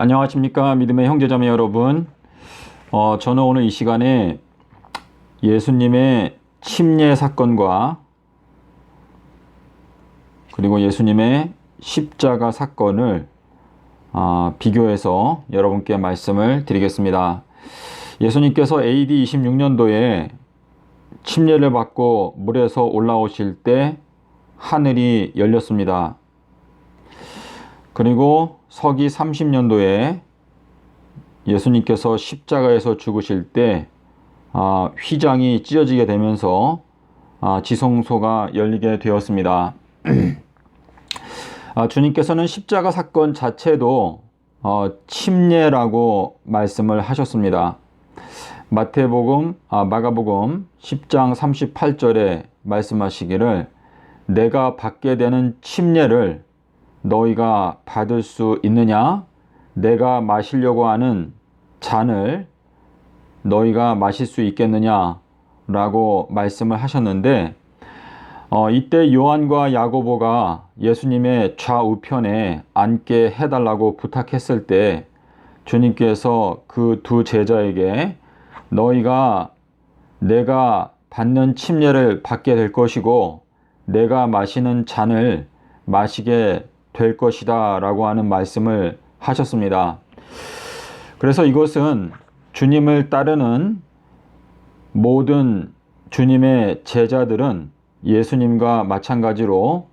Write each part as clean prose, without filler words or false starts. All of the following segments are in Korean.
안녕하십니까 믿음의 형제자매 여러분. 저는 오늘 이 시간에 예수님의 침례 사건과 그리고 예수님의 십자가 사건을 비교해서 여러분께 말씀을 드리겠습니다. 예수님께서 AD 26년도에 침례를 받고 물에서 올라오실 때 하늘이 열렸습니다. 그리고 서기 30년도에 예수님께서 십자가에서 죽으실 때 휘장이 찢어지게 되면서 지성소가 열리게 되었습니다. 주님께서는 십자가 사건 자체도 침례라고 말씀을 하셨습니다. 마가복음 10장 38절에 말씀하시기를 내가 받게 되는 침례를 너희가 받을 수 있느냐? 내가 마시려고 하는 잔을 너희가 마실 수 있겠느냐? 라고 말씀을 하셨는데 이때 요한과 야고보가 예수님의 좌우편에 앉게 해달라고 부탁했을 때 주님께서 그 두 제자에게 너희가 내가 받는 침례를 받게 될 것이고 내가 마시는 잔을 마시게 될 것이다 라고 하는 말씀을 하셨습니다. 그래서 이것은 주님을 따르는 모든 주님의 제자들은 예수님과 마찬가지로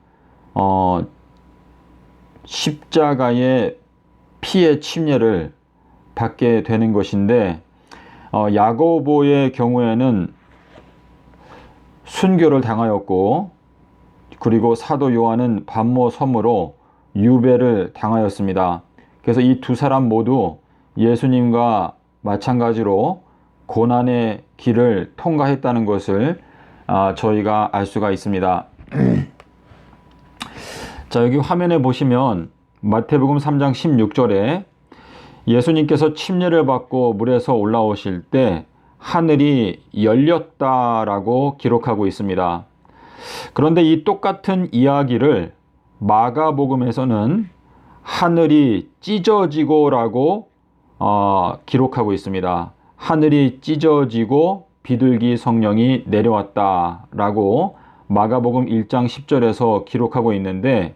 십자가의 피의 침례를 받게 되는 것인데 야고보의 경우에는 순교를 당하였고 그리고 사도 요한은 반모 섬으로 유배를 당하였습니다. 그래서 이 두 사람 모두 예수님과 마찬가지로 고난의 길을 통과했다는 것을 저희가 알 수가 있습니다. 자, 여기 화면에 보시면 마태복음 3장 16절에 예수님께서 침례를 받고 물에서 올라오실 때 하늘이 열렸다라고 기록하고 있습니다. 그런데 이 똑같은 이야기를 마가복음에서는 하늘이 찢어지고라고 기록하고 있습니다. 하늘이 찢어지고 비둘기 성령이 내려왔다라고 마가복음 1장 10절에서 기록하고 있는데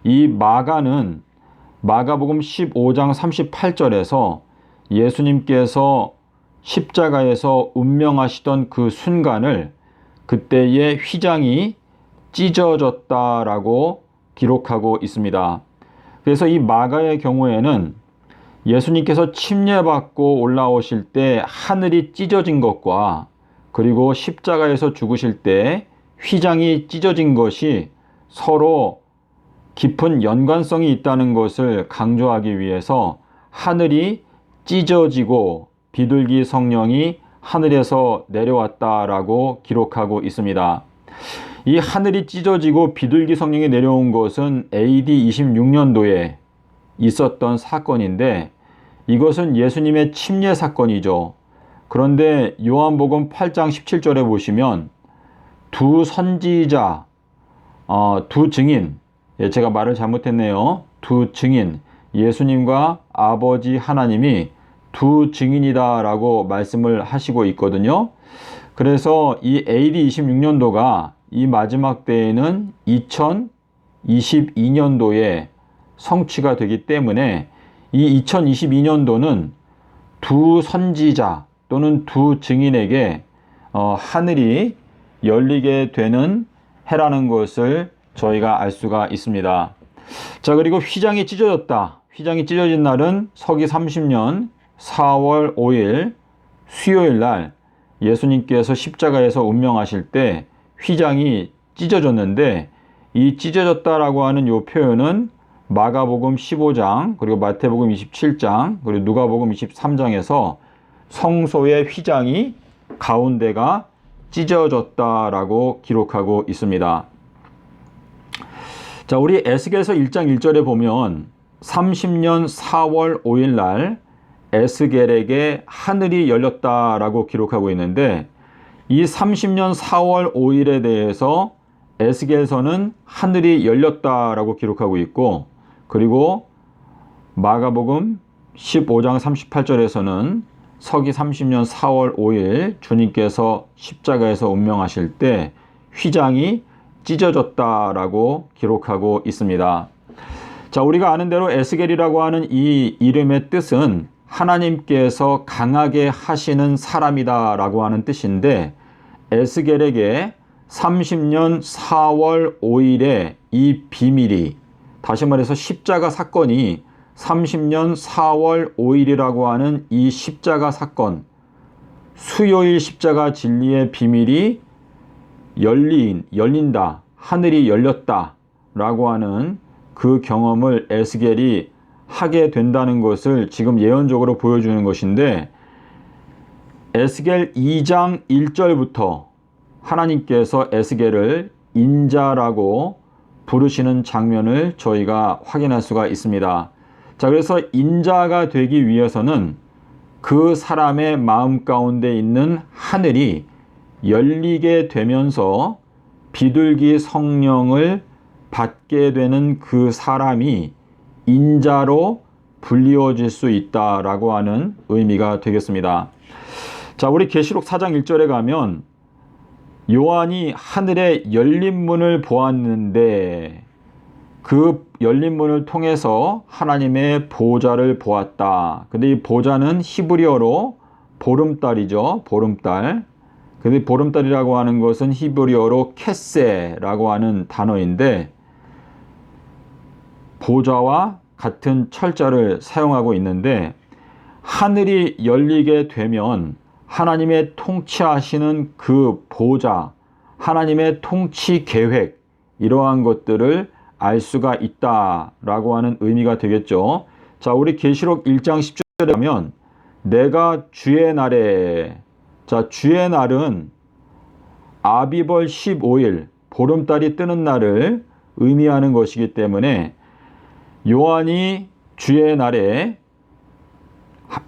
이 마가는 마가복음 15장 38절에서 예수님께서 십자가에서 운명하시던 그 순간을 그때의 휘장이 찢어졌다라고 기록하고 있습니다. 그래서 이 마가의 경우에는 예수님께서 침례받고 올라오실 때 하늘이 찢어진 것과 그리고 십자가에서 죽으실 때 휘장이 찢어진 것이 서로 깊은 연관성이 있다는 것을 강조하기 위해서 하늘이 찢어지고 비둘기 성령이 하늘에서 내려왔다라고 기록하고 있습니다. 이 하늘이 찢어지고 비둘기 성령이 내려온 것은 AD 26년도에 있었던 사건인데 이것은 예수님의 침례 사건이죠. 그런데 요한복음 8장 17절에 보시면 두 선지자, 두 증인, 제가 말을 잘못했네요. 두 증인, 예수님과 아버지 하나님이 두 증인이다 라고 말씀을 하시고 있거든요. 그래서 이 AD 26년도가 이 마지막 때에는 2022년도에 성취가 되기 때문에 이 2022년도는 두 선지자 또는 두 증인에게 하늘이 열리게 되는 해라는 것을 저희가 알 수가 있습니다. 자, 그리고 휘장이 찢어졌다. 휘장이 찢어진 날은 서기 30년 4월 5일 수요일 날 예수님께서 십자가에서 운명하실 때 휘장이 찢어졌는데 이 찢어졌다라고 하는 이 표현은 마가복음 15장 그리고 마태복음 27장 그리고 누가복음 23장에서 성소의 휘장이 가운데가 찢어졌다라고 기록하고 있습니다. 자, 우리 에스겔서 1장 1절에 보면 30년 4월 5일 날 에스겔에게 하늘이 열렸다라고 기록하고 있는데 이 30년 4월 5일에 대해서 에스겔서는 하늘이 열렸다라고 기록하고 있고, 그리고 마가복음 15장 38절에서는 서기 30년 4월 5일 주님께서 십자가에서 운명하실 때 휘장이 찢어졌다라고 기록하고 있습니다. 자, 우리가 아는 대로 에스겔이라고 하는 이 이름의 뜻은 하나님께서 강하게 하시는 사람이다라고 하는 뜻인데, 에스겔에게 30년 4월 5일에 이 비밀이, 다시 말해서 십자가 사건이 30년 4월 5일이라고 하는 이 십자가 사건, 수요일 십자가 진리의 비밀이 열린다, 하늘이 열렸다 라고 하는 그 경험을 에스겔이 하게 된다는 것을 지금 예언적으로 보여주는 것인데, 에스겔 2장 1절부터 하나님께서 에스겔을 인자라고 부르시는 장면을 저희가 확인할 수가 있습니다. 자, 그래서 인자가 되기 위해서는 그 사람의 마음 가운데 있는 하늘이 열리게 되면서 비둘기 성령을 받게 되는 그 사람이 인자로 불리워질 수 있다라고 하는 의미가 되겠습니다. 자, 우리 계시록 4장 1절에 가면 요한이 하늘의 열린 문을 보았는데 그 열린 문을 통해서 하나님의 보좌를 보았다. 근데 이 보좌는 히브리어로 보름달이죠. 보름달. 근데 보름달이라고 하는 것은 히브리어로 캐세라고 하는 단어인데, 보좌와 같은 철자를 사용하고 있는데, 하늘이 열리게 되면 하나님의 통치하시는 그 보좌, 하나님의 통치 계획, 이러한 것들을 알 수가 있다라고 하는 의미가 되겠죠. 자, 우리 계시록 1장 10절에 가면 내가 주의 날에, 자, 주의 날은 아비벌 15일, 보름달이 뜨는 날을 의미하는 것이기 때문에 요한이 주의 날에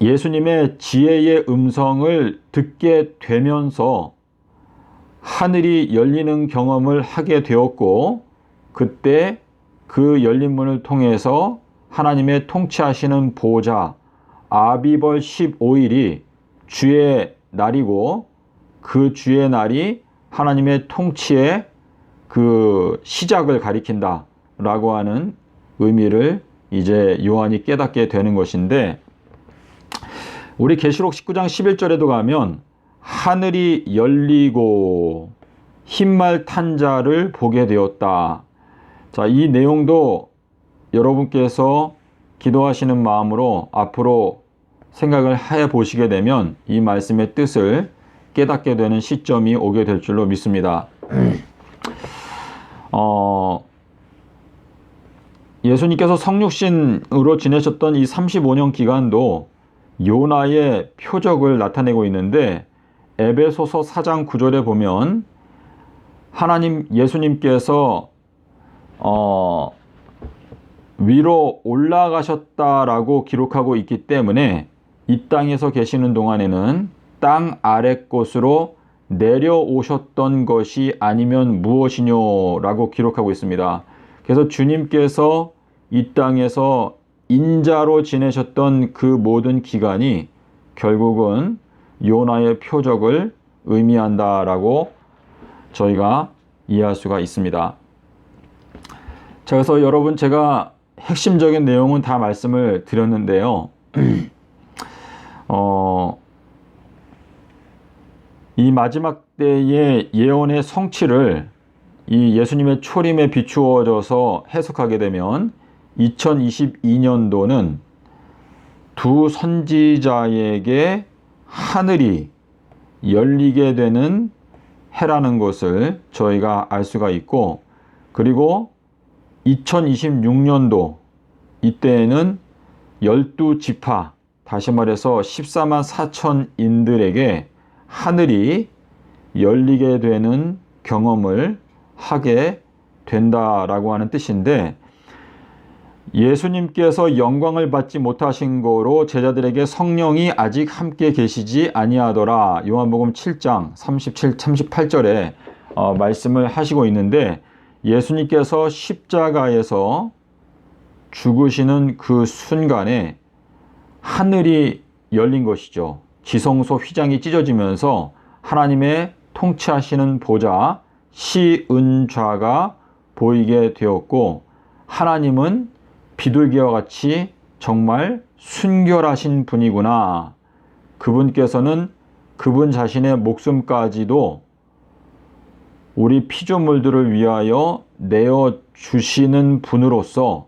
예수님의 지혜의 음성을 듣게 되면서 하늘이 열리는 경험을 하게 되었고, 그때 그 열린 문을 통해서 하나님의 통치하시는 보좌 아비벌 15일이 주의 날이고, 그 주의 날이 하나님의 통치의 그 시작을 가리킨다 라고 하는 의미를 이제 요한이 깨닫게 되는 것인데, 우리 계시록 19장 11절에도 가면 하늘이 열리고 흰말 탄 자를 보게 되었다. 자, 이 내용도 여러분께서 기도하시는 마음으로 앞으로 생각을 해 보시게 되면 이 말씀의 뜻을 깨닫게 되는 시점이 오게 될 줄로 믿습니다. 예수님께서 성육신으로 지내셨던 이 35년 기간도 요나의 표적을 나타내고 있는데, 에베소서 4장 9절에 보면 예수님께서 위로 올라가셨다라고 기록하고 있기 때문에 이 땅에서 계시는 동안에는 땅 아래 곳으로 내려오셨던 것이 아니면 무엇이뇨라고 기록하고 있습니다. 그래서 주님께서 이 땅에서 인자로 지내셨던 그 모든 기간이 결국은 요나의 표적을 의미한다라고 저희가 이해할 수가 있습니다. 자, 그래서 여러분, 제가 핵심적인 내용은 다 말씀을 드렸는데요. 이 마지막 때의 예언의 성취를 이 예수님의 초림에 비추어져서 해석하게 되면 2022년도는 두 선지자에게 하늘이 열리게 되는 해라는 것을 저희가 알 수가 있고, 그리고 2026년도 이때에는 12지파, 다시 말해서 14만 4천인들에게 하늘이 열리게 되는 경험을 하게 된다라고 하는 뜻인데, 예수님께서 영광을 받지 못하신 거로 제자들에게 성령이 아직 함께 계시지 아니하더라, 요한복음 7장 38절에 말씀을 하시고 있는데, 예수님께서 십자가에서 죽으시는 그 순간에 하늘이 열린 것이죠. 지성소 휘장이 찢어지면서 하나님의 통치하시는 보좌 시은좌가 보이게 되었고, 하나님은 비둘기와 같이 정말 순결하신 분이구나. 그분께서는 그분 자신의 목숨까지도 우리 피조물들을 위하여 내어주시는 분으로서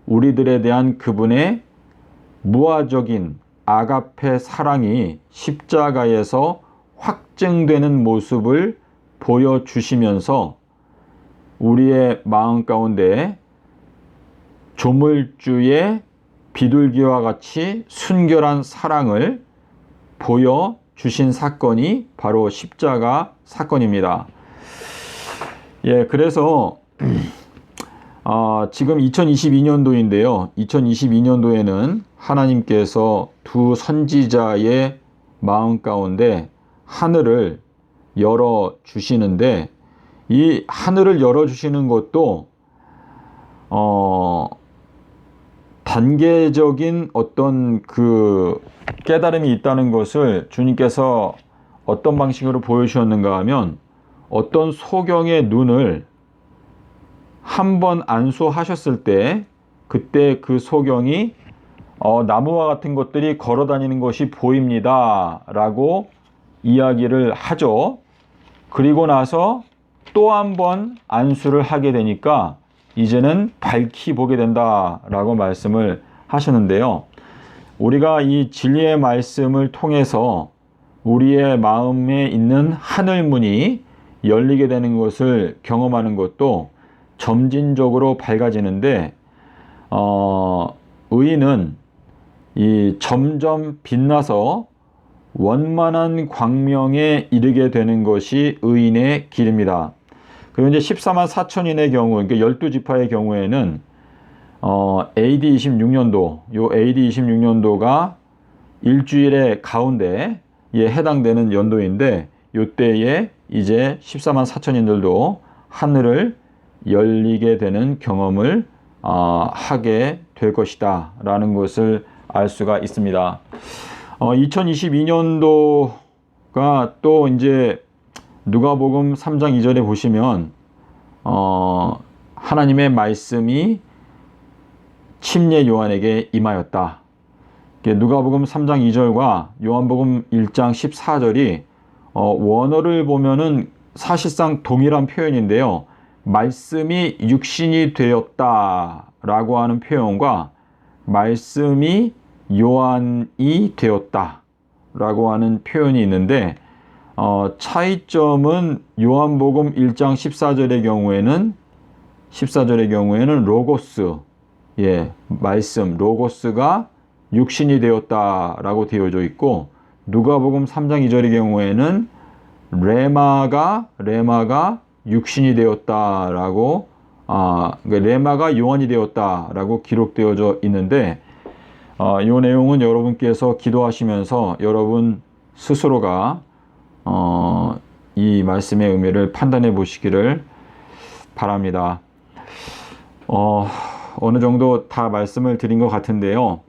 우리들에 대한 그분의 무화적인 아가페 사랑이 십자가에서 확증되는 모습을 보여주시면서 우리의 마음 가운데 조물주의 비둘기와 같이 순결한 사랑을 보여주신 사건이 바로 십자가 사건입니다. 예, 그래서 지금 2022년도인데요. 2022년도에는 하나님께서 두 선지자의 마음 가운데 하늘을 열어주시는데, 이 하늘을 열어주시는 것도 단계적인 어떤 그 깨달음이 있다는 것을 주님께서 어떤 방식으로 보여주셨는가 하면, 어떤 소경의 눈을 한번 안수하셨을 때 그때 그 소경이 나무와 같은 것들이 걸어 다니는 것이 보입니다 라고 이야기를 하죠. 그리고 나서 또 한 번 안수를 하게 되니까 이제는 밝히 보게 된다 라고 말씀을 하셨는데요. 우리가 이 진리의 말씀을 통해서 우리의 마음에 있는 하늘문이 열리게 되는 것을 경험하는 것도 점진적으로 밝아지는데, 의인은 이 점점 빛나서 원만한 광명에 이르게 되는 것이 의인의 길입니다. 그리고 이제 14만 4천인의 경우, 그러니까 12지파의 경우에는 AD 26년도, 요 AD 26년도가 일주일의 가운데에 해당되는 연도인데, 요때에 이제 14만 4천인들도 하늘을 열리게 되는 경험을 하게 될 것이다 라는 것을 알 수가 있습니다. 2022년도가 또 이제 누가복음 3장 2절에 보시면 하나님의 말씀이 침례 요한에게 임하였다. 누가복음 3장 2절과 요한복음 1장 14절이 원어를 보면은 사실상 동일한 표현인데요. 말씀이 육신이 되었다 라고 하는 표현과 말씀이 요한이 되었다 라고 하는 표현이 있는데, 차이점은 요한복음 1장 14절의 경우에는 로고스, 말씀, 로고스가 육신이 되었다 라고 되어져 있고, 누가복음 3장 2절의 경우에는 레마가 육신이 되었다라고, 그러니까 레마가 요한이 되었다라고 기록되어져 있는데, 이 내용은 여러분께서 기도하시면서 여러분 스스로가 이 말씀의 의미를 판단해 보시기를 바랍니다. 어느 정도 다 말씀을 드린 것 같은데요.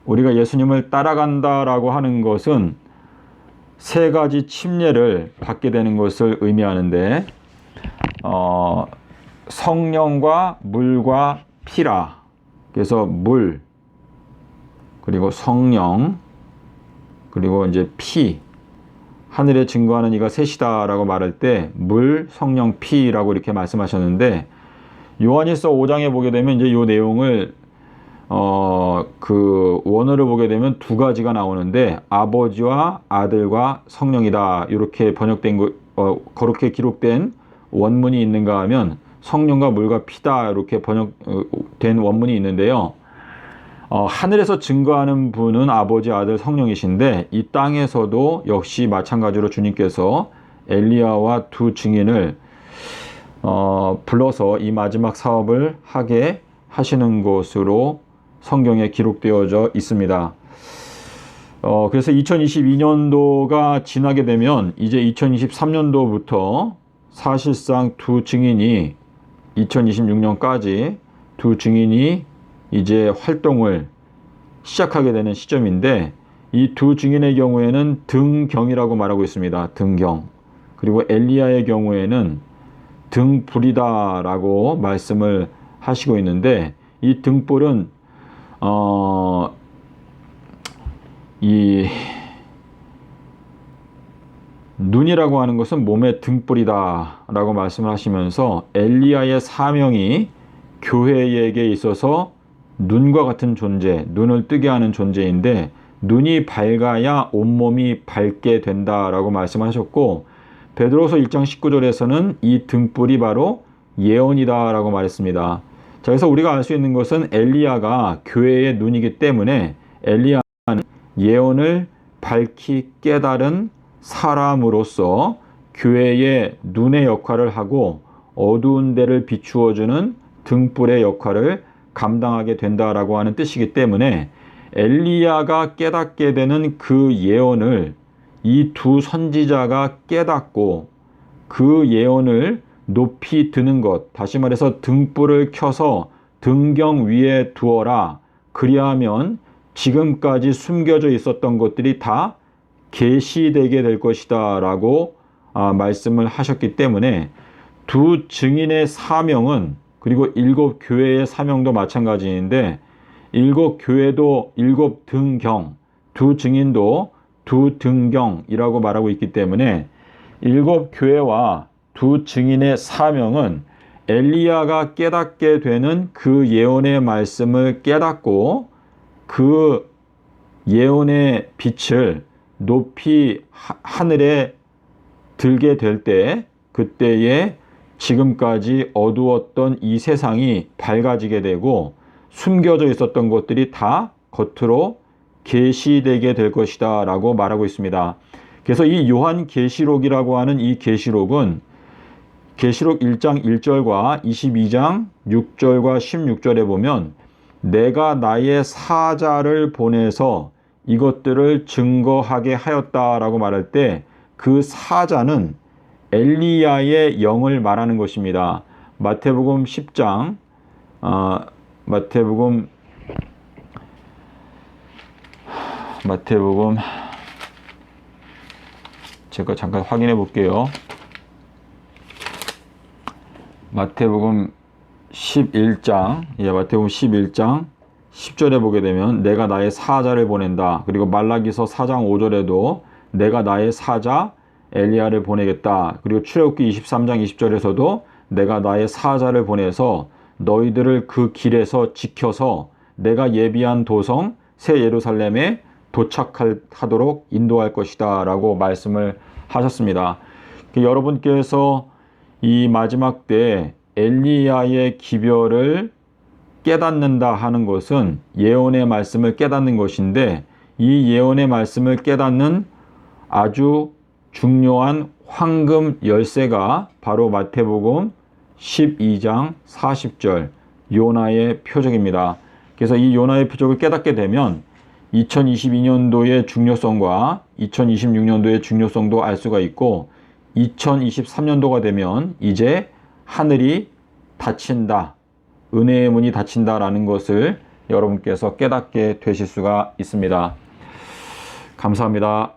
우리가 예수님을 따라간다라고 하는 것은 세 가지 침례를 받게 되는 것을 의미하는데, 성령과 물과 피라. 그래서 물, 그리고 성령, 그리고 이제 피. 하늘에 증거하는 이가 셋이다라고 말할 때 물, 성령, 피라고 이렇게 말씀하셨는데, 요한일서 5장에 보게 되면 이제 이 내용을 그 원어를 보게 되면 두 가지가 나오는데, 아버지와 아들과 성령이다 이렇게 번역된 그렇게 기록된 원문이 있는가 하면 성령과 물과 피다 이렇게 번역된 원문이 있는데요. 하늘에서 증거하는 분은 아버지, 아들, 성령이신데, 이 땅에서도 역시 마찬가지로 주님께서 엘리야와 두 증인을 불러서 이 마지막 사업을 하게 하시는 것으로 성경에 기록되어져 있습니다. 그래서 2022년도가 지나게 되면 이제 2023년도부터 사실상 두 증인이 2026년까지 두 증인이 이제 활동을 시작하게 되는 시점인데, 이 두 증인의 경우에는 등경이라고 말하고 있습니다. 등경. 그리고 엘리야의 경우에는 등불이다라고 말씀을 하시고 있는데, 이 등불은 이 눈이라고 하는 것은 몸의 등불이다라고 말씀을 하시면서 엘리야의 사명이 교회에게 있어서 눈과 같은 존재, 눈을 뜨게 하는 존재인데, 눈이 밝아야 온몸이 밝게 된다라고 말씀하셨고, 베드로서 1장 19절에서는 이 등불이 바로 예언이다라고 말했습니다. 자, 그래서 우리가 알 수 있는 것은 엘리야가 교회의 눈이기 때문에 엘리야는 예언을 밝히 깨달은 사람으로서 교회의 눈의 역할을 하고 어두운 데를 비추어주는 등불의 역할을 감당하게 된다라고 하는 뜻이기 때문에, 엘리야가 깨닫게 되는 그 예언을 이 두 선지자가 깨닫고 그 예언을 높이 드는 것, 다시 말해서 등불을 켜서 등경 위에 두어라. 그리하면 지금까지 숨겨져 있었던 것들이 다 계시되게 될 것이다 라고 말씀을 하셨기 때문에, 두 증인의 사명은, 그리고 일곱 교회의 사명도 마찬가지인데, 일곱 교회도 일곱 등경, 두 증인도 두 등경이라고 말하고 있기 때문에, 일곱 교회와 두 증인의 사명은 엘리야가 깨닫게 되는 그 예언의 말씀을 깨닫고 그 예언의 빛을 높이 하늘에 들게 될 때, 그때에 지금까지 어두웠던 이 세상이 밝아지게 되고 숨겨져 있었던 것들이 다 겉으로 계시되게 될 것이다 라고 말하고 있습니다. 그래서 이 요한계시록이라고 하는 이 계시록은 계시록 1장 1절과 22장 6절과 16절에 보면, 내가 나의 사자를 보내서 이것들을 증거하게 하였다라고 말할 때, 그 사자는 엘리야의 영을 말하는 것입니다. 마태복음 10장, 마태복음 제가 잠깐 확인해 볼게요. 마태복음 11장, 마태복음 11장 10절에 보게 되면 내가 나의 사자를 보낸다. 그리고 말라기서 4장 5절에도 내가 나의 사자 엘리야를 보내겠다. 그리고 출애굽기 23장 20절에서도 내가 나의 사자를 보내서 너희들을 그 길에서 지켜서 내가 예비한 도성 새 예루살렘에 도착하도록 인도할 것이다 라고 말씀을 하셨습니다. 여러분께서 이 마지막 때 엘리야의 기별을 깨닫는다 하는 것은 예언의 말씀을 깨닫는 것인데, 이 예언의 말씀을 깨닫는 아주 중요한 황금 열쇠가 바로 마태복음 12장 40절 요나의 표적입니다. 그래서 이 요나의 표적을 깨닫게 되면 2022년도의 중요성과 2026년도의 중요성도 알 수가 있고, 2023년도가 되면 이제 하늘이 닫힌다, 은혜의 문이 닫힌다라는 것을 여러분께서 깨닫게 되실 수가 있습니다. 감사합니다.